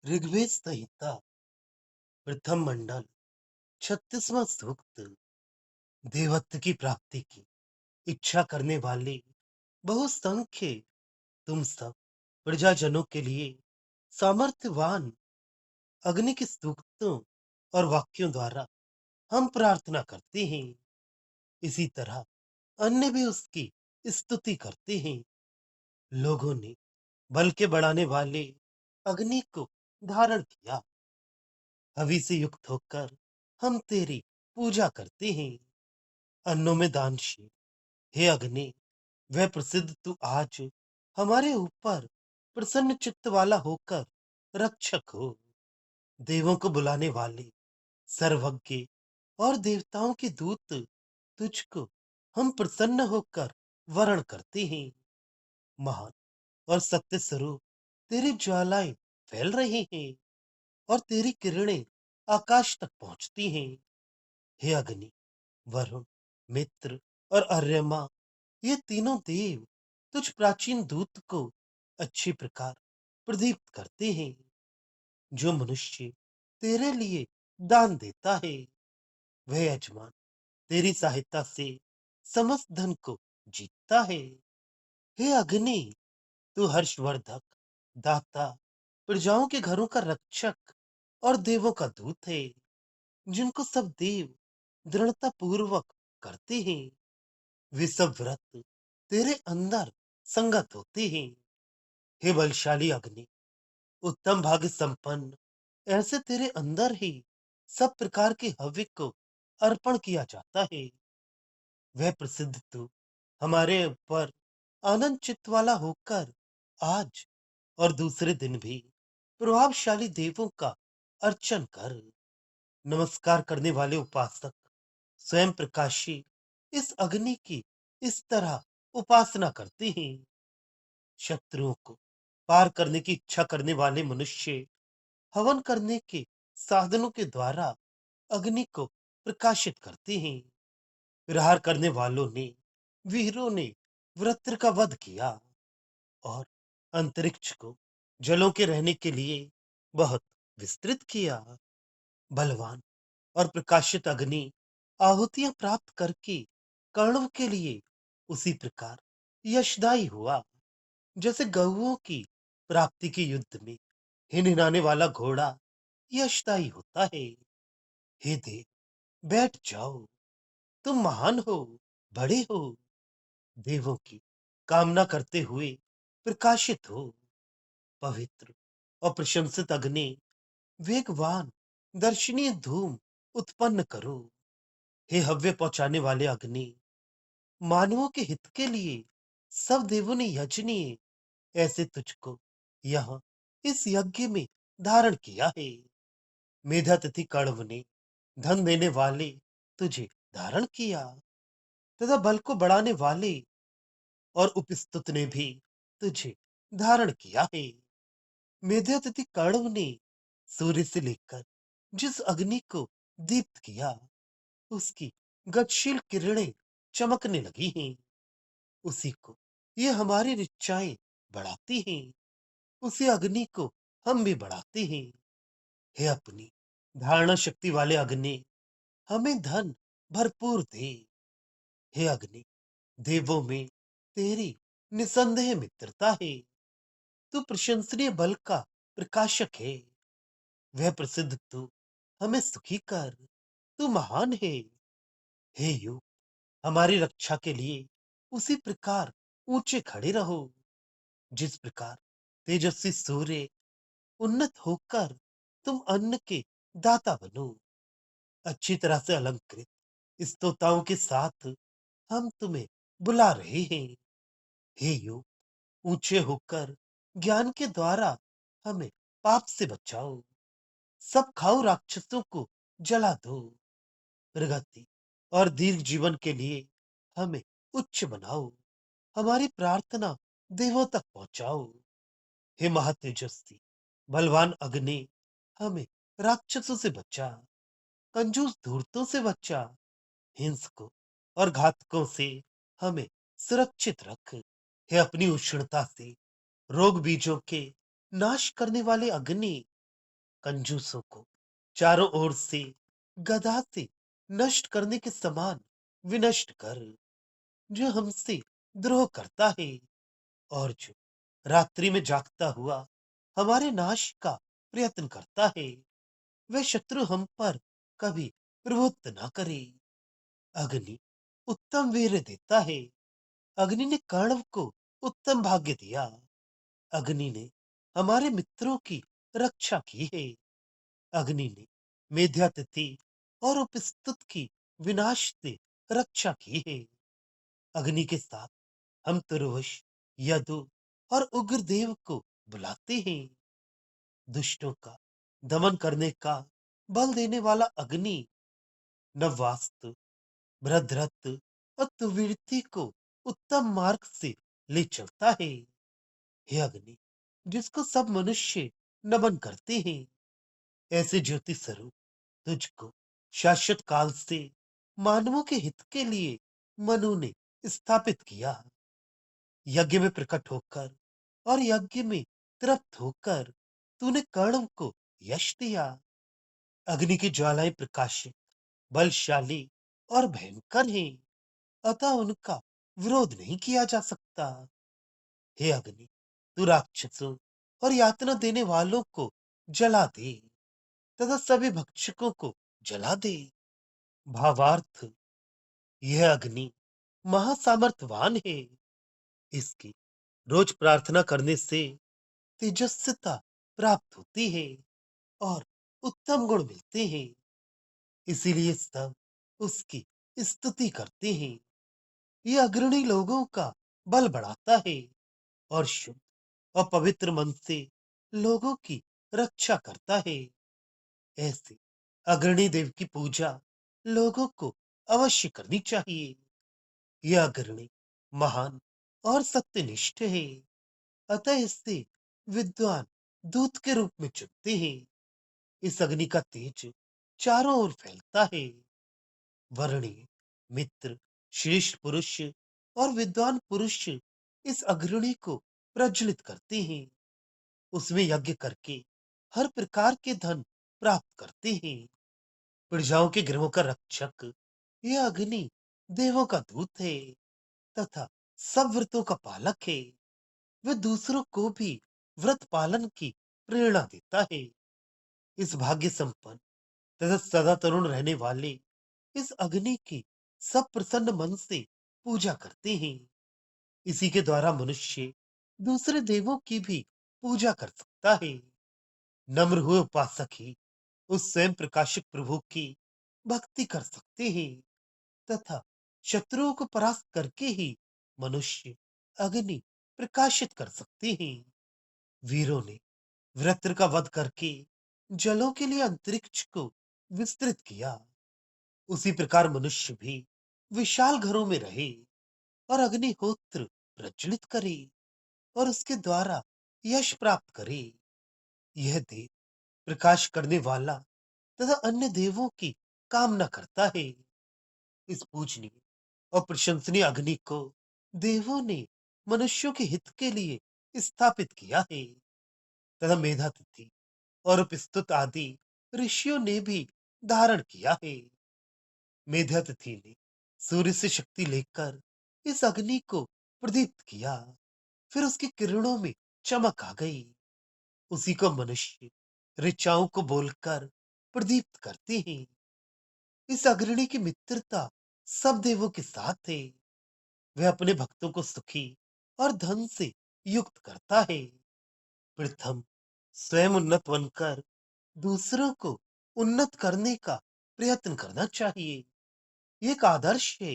ऋग्वेद संहिता प्रथम मंडल 36वां सूक्त। देवत्व की प्राप्ति की इच्छा करने वाले बहुसंख्य तुम सब प्रजाजनों के लिए सामर्थ्यवान अग्नि के सूक्तों और वाक्यों द्वारा हम प्रार्थना करते हैं। इसी तरह अन्य भी उसकी स्तुति करते हैं। लोगों ने बल के बढ़ाने वाले अग्नि को धारण किया। हवि से युक्त होकर हम तेरी पूजा करते हैं। अन्नों में दानशील हे अग्नि, वह प्रसिद्ध तू आज हमारे ऊपर प्रसन्न चित्त वाला होकर रक्षक हो। देवों को बुलाने वाले सर्वज्ञ और देवताओं के दूत तुझको हम प्रसन्न होकर वरण करते हैं। महान और सत्य स्वरूप तेरी ज्वालाएं फैल रही हैं और तेरी किरणें आकाश तक पहुंचती हैं। हे अग्नि, वरुण, मित्र और अर्यमा, ये तीनों देव तुझ प्राचीन दूत को अच्छी प्रकार प्रदीप्त करते हैं। जो मनुष्य तेरे लिए दान देता है, वह यजमान तेरी सहायता से समस्त धन को जीतता है। हे अग्नि, तू हर्षवर्धक, दाता, प्रजाओं के घरों का रक्षक और देवों का दूत है, जिनको सब देव दृढ़ता पूर्वक करते हैं। वे सब व्रत तेरे अंदर संगत होते हैं। हे बलशाली अग्नि, उत्तम भाग्य संपन्न, ऐसे तेरे अंदर ही सब प्रकार के हव्य को अर्पण किया जाता है। वह प्रसिद्ध तू हमारे ऊपर आनंद चित्त वाला होकर आज और दूसरे दिन भी प्रभावशाली देवों का अर्चन कर। नमस्कार करने वाले उपासक स्वयं प्रकाशी इस अग्नि की इस तरह उपासना करते हैं। शत्रुओं को पार करने की इच्छा करने वाले मनुष्य हवन करने के साधनों के द्वारा अग्नि को प्रकाशित करते हैं। प्रहार करने वालों ने, वीरों ने वृत्र का वध किया और अंतरिक्ष को जलों के रहने के लिए बहुत विस्तृत किया। बलवान और प्रकाशित अग्नि आहुतियां प्राप्त करके कर्णव के लिए उसी प्रकार यशदायी हुआ, जैसे गौओं की प्राप्ति के युद्ध में हिनहिनाने वाला घोड़ा यशदायी होता है। हे देव, बैठ जाओ, तुम महान हो, बड़े हो, देवों की कामना करते हुए प्रकाशित हो। पवित्र और प्रशंसित अग्नि, वेगवान दर्शनीय धूम उत्पन्न करो। हे हव्य पहुंचाने वाले अग्नि, मानवों के हित के लिए सब देवों ने यजनीय ऐसे तुझको यहाँ इस यज्ञ में धारण किया है। मेधातिथि कण्व ने धन देने वाले तुझे धारण किया, तथा बल को बढ़ाने वाले और उपस्तुत ने भी तुझे धारण किया है। मेधातिथि कण्व ने सूर्य से लेकर जिस अग्नि को दीप्त किया, उसकी गतिशील किरणें चमकने लगी हैं। उसी को ये हमारी ऋचाएं बढ़ाती हैं, उसी अग्नि को हम भी बढ़ाते हैं। हे अपनी धारणा शक्ति वाले अग्नि, हमें धन भरपूर दे। हे अग्नि, देवों में तेरी निसंदेह मित्रता है। तू प्रशंसनीय बल का प्रकाशक है। वह प्रसिद्ध तू हमें सुखी कर, तू महान है। हे युग, हमारी रक्षा के लिए उसी प्रकार ऊंचे खड़े रहो, जिस प्रकार तेजस्वी सूर्य उन्नत होकर तुम अन्न के दाता बनो। अच्छी तरह से अलंकृत स्तोताओं के साथ हम तुम्हें बुला रहे हैं। हे योग, ऊंचे होकर ज्ञान के द्वारा हमें पाप से बचाओ। सब खाओ राक्षसों को जला दो। प्रगति और दीर्घ जीवन के लिए हमें उच्च बनाओ। हमारी प्रार्थना देवों तक पहुंचाओ। हे महातेजस्वी बलवान अग्नि, हमें राक्षसों से बचा, कंजूस धूर्तों से बचा, हिंसकों और घातकों से हमें सुरक्षित रख। हे अपनी उष्णता से रोग बीजों के नाश करने वाले अग्नि, कंजूसों को चारों ओर से गदा से नष्ट करने के समान विनष्ट कर, जो हमसे द्रोह करता है और जो रात्रि में जागता हुआ हमारे नाश का प्रयत्न करता है, वह शत्रु हम पर कभी प्रभुत्व ना करे। अग्नि उत्तम वीर्य देता है। अग्नि ने कर्ण को उत्तम भाग्य दिया। अग्नि ने हमारे मित्रों की रक्षा की है। अग्नि ने मेधातिथि और उपस्तुत की विनाश से रक्षा की है। अग्नि के साथ हम तुरवश, यदु और उग्रदेव को बुलाते हैं। दुष्टों का दमन करने का बल देने वाला अग्नि नवास्तु, भद्रथ और तुविर्थि को उत्तम मार्ग से ले चलता है। हे अग्नि, जिसको सब मनुष्य नमन करते हैं, ऐसे ज्योति स्वरूप तुझको शाश्वत काल से मानवों के हित के लिए मनु ने स्थापित किया। यज्ञ में प्रकट होकर और यज्ञ में तृप्त होकर तूने कर्ण को यश दिया। अग्नि की ज्वालाएं प्रकाशित, बलशाली और भयंकर हैं, अतः उनका विरोध नहीं किया जा सकता। हे अग्नि, तू राक्षसों और यातना देने वालों को जला दे तथा सभी भक्षकों को जला दे। भावार्थ, यह अग्नि महासामर्थवान है। इसकी रोज प्रार्थना करने से तेजस्विता प्राप्त होती है और उत्तम गुण मिलते हैं। इसीलिए सब उसकी स्तुति करते हैं। ये अग्रणी लोगों का बल बढ़ाता है और शुद्ध और पवित्र मन से लोगों की रक्षा करता है। ऐसे अग्रणी देव की पूजा लोगों को अवश्य करनी चाहिए। यह अग्रणी महान और सत्यनिष्ठ है, अतः इससे विद्वान दूत के रूप में चुनते हैं। इस अग्नि का तेज चारों ओर फैलता है। वर्णीय, मित्र, श्रेष्ठ पुरुष और विद्वान पुरुष इस अग्रणी को प्रज्वलित करते हैं। उसमें यज्ञ करके हर प्रकार के धन प्राप्त करते हैं। प्रजाओं के गृहों का रक्षक यह अग्नि देवों का दूत है तथा सब व्रतों का पालक है। वह दूसरों को भी व्रत पालन की प्रेरणा देता है। इस भाग्य संपन्न तथा सदा तरुण रहने वाले इस अग्नि की सब प्रसन्न मन से पूजा करते हैं। इसी के द्वारा मनुष्य दूसरे देवों की भी पूजा कर सकता है। नम्र हुए उपासक ही उस स्वयं प्रकाशित प्रभु की भक्ति कर सकते हैं तथा शत्रुओं को परास्त करके ही मनुष्य अग्नि प्रकाशित कर सकते हैं। वीरों ने वृत्र का वध करके जलों के लिए अंतरिक्ष को विस्तृत किया। उसी प्रकार मनुष्य भी विशाल घरों में रहे और अग्निहोत्र प्रज्वलित करे और उसके द्वारा यश प्राप्त करे। यह देव प्रकाश करने वाला तथा अन्य देवों की कामना करता है। इस पूजनीय और प्रशंसनीय अग्नि को देवों ने मनुष्यों के हित के लिए स्थापित किया है तथा मेधातिथि और उपस्तुत आदि ऋषियों ने भी धारण किया है। मेधातिथि ने सूर्य से शक्ति लेकर इस अग्नि को प्रदीप्त किया, फिर उसकी किरणों में चमक आ गई। उसी को मनुष्य ऋचाओं को बोलकर प्रदीप्त करते हैं। इस अग्रणी की मित्रता सब देवों के साथ है। वह अपने भक्तों को सुखी और धन से युक्त करता है। प्रथम स्वयं उन्नत बनकर दूसरों को उन्नत करने का प्रयत्न करना चाहिए। ये एक आदर्श है।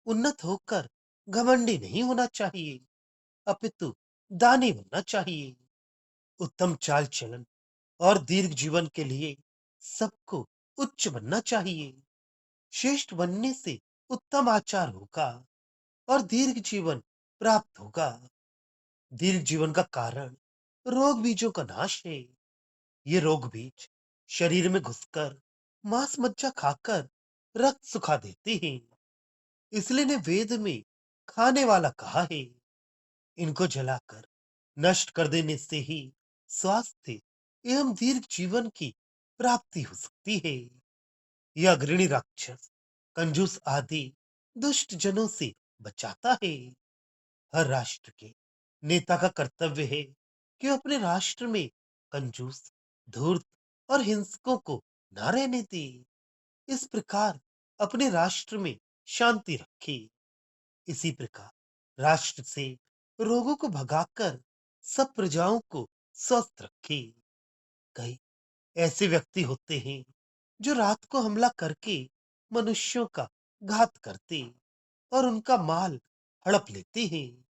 उन्नत होकर घमंडी नहीं होना चाहिए, अपितु दानी बनना चाहिए। उत्तम चाल चलन और दीर्घ जीवन के लिए सबको उच्च बनना चाहिए। श्रेष्ठ बनने से उत्तम आचार होगा और दीर्घ जीवन प्राप्त होगा। दीर्घ जीवन का कारण रोग बीजों का नाश है। ये रोग बीज शरीर में घुसकर मांस मज्जा खाकर रक्त सुखा देते हैं। इसलिए ने वेद में खाने वाला कहा है। इनको जलाकर नष्ट कर देने से ही स्वास्थ्य एवं दीर्घ जीवन की प्राप्ति हो सकती है। यह अग्रणी राक्षस कंजूस आदि दुष्ट जनों से बचाता है। हर राष्ट्र के नेता का कर्तव्य है कि वो अपने राष्ट्र में कंजूस, धूर्त और हिंसकों को न रहने दे। इस प्रकार अपने राष्ट्र में शांति रखे। इसी प्रकार राष्ट्र से रोगों को भगाकर सब प्रजाओं को स्वस्थ रखे। कई ऐसे व्यक्ति होते हैं जो रात को हमला करके मनुष्यों का घात करते और उनका माल हड़प लेते हैं।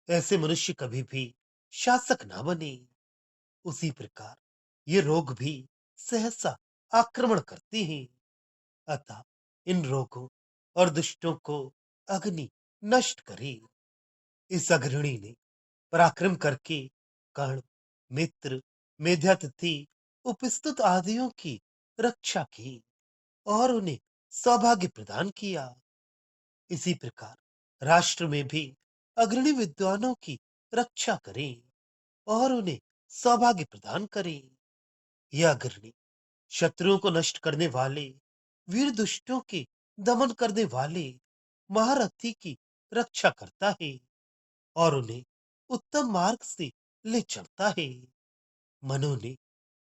ऐसे मनुष्य कभी भी शासक ना बने। उसी प्रकार ये रोग भी सहसा आक्रमण करते हैं। अतः इन रोगों और दुष्टों को अग्नि नष्ट करे। इस अग्रणी ने पराक्रम करके कर्ण, मित्र, मेधातिथि, उपस्थित आदियों की रक्षा की और उन्हें सौभाग्य प्रदान किया। इसी प्रकार राष्ट्र में भी अग्रणी विद्वानों की रक्षा करें और उन्हें सौभाग्य प्रदान करें। यह अग्रणी शत्रुओं को नष्ट करने वाले, वीर दुष्टों के दमन करने वाले महारथी की रक्षा करता है और उन्हें उत्तम मार्ग से ले चलता है। मनु ने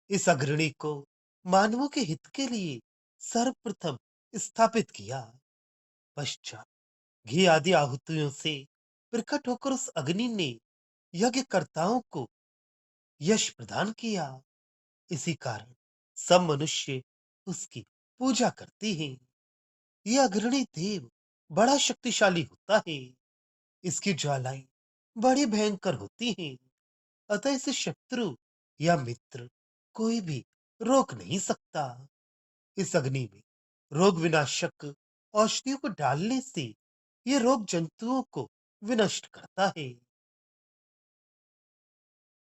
इस अग्रणी को मानवों के हित के लिए सर्वप्रथम स्थापित किया। पश्चात घी आदि आहुतियों से प्रकट होकर उस अग्नि ने यज्ञकर्ताओं को यश प्रदान किया। इसी कारण सब मनुष्य उसकी पूजा करते हैं। यह अग्रणी देव बड़ा शक्तिशाली होता है। इसकी ज्वालाएं बड़ी भयंकर होती हैं। अतः इसे शत्रु या मित्र कोई भी रोक नहीं सकता। इस अग्नि में रोग विनाशक औषधियों को डालने से यह रोग जंतुओं को विनष्ट करता है।